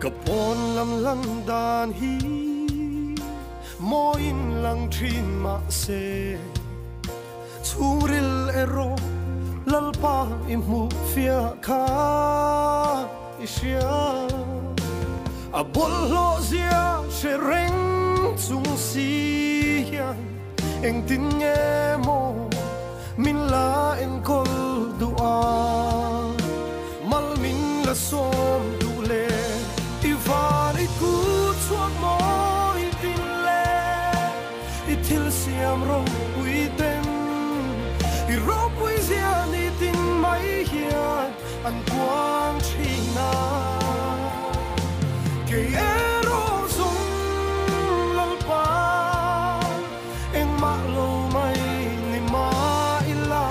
kapon lam landan hi mo in lang thin ma se churil ero lalpa imu fia kha isia abollo zia shereng chung si hian eng tin nge mo min la en kol dua mal min la som du le ivan iku chuak mo i tin le i thil siam ro ui ten i ro pui zia ni tin mai hian an quang thina ke ero sung lalpa eng ma lo mai ni ma ila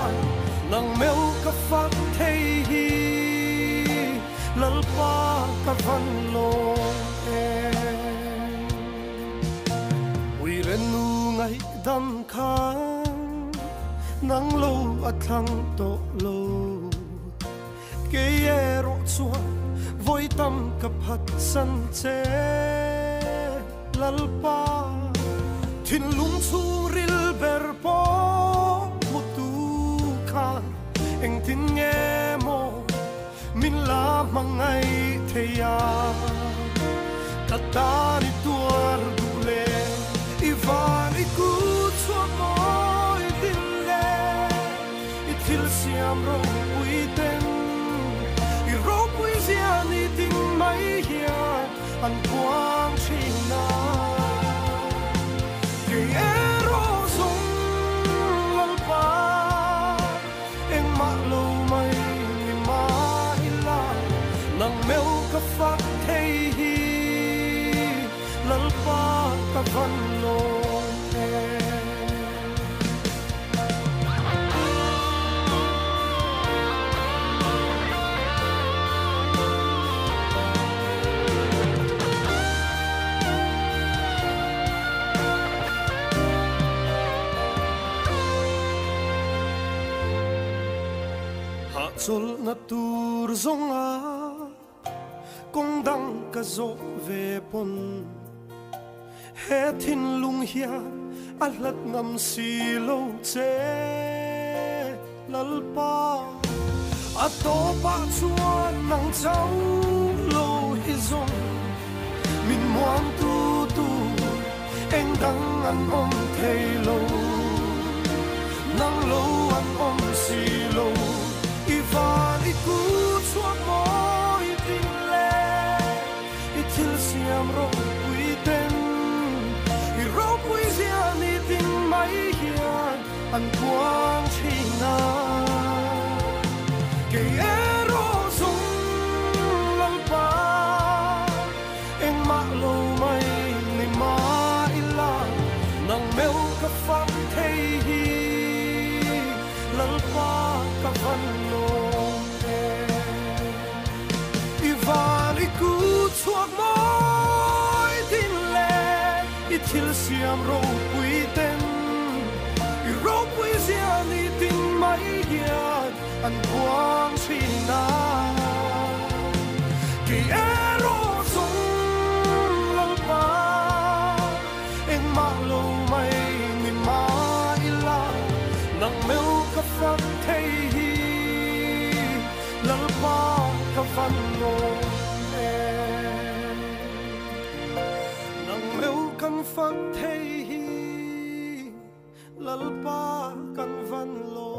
nang meu ka fak thei hi lalpa ka van lo ui ren nu ngai dam khan nang lo athang to lo ke ero chua voi tam ka phat san che lalpa thin lung chu ril ber po mutu kha eng tin nge mo min la mangai theya katani tuar dule ivan iku chua mo i tin le i thil siam ro ui ten i ro pui zia ni tin mai hian an quang thina ke ero sung lalpa eng ma lo mai ni ma ila nang meu ka fak thei hi lalpa ka van lo chol na tur zonga kong dang ka zo ve pon he thin lung hian a hlat ngam si lo che lalpa a to pa chuan nang chau lo hi zong min muam tu tu eng dang an om thei lo nang lo an om si lo ivan iku chuak mo i tin le i thil siam ro ui ten i ro pui zia ni tin mai hian an quang thina ke ero sung lalpa eng ma lo mai ni ma ila nang meu ka fak thei hi lalpa ka van lo ivan iku chuak mo i tin le i thil siam ro pui ten i ro pui zia ni tin mai hian an quang thina ke ero sung lalpa eng ma lo mai ni ma ila nang meu ka fak thei hi lalpa ka van lo nang meu kan fak thei hi lalpa kan van lo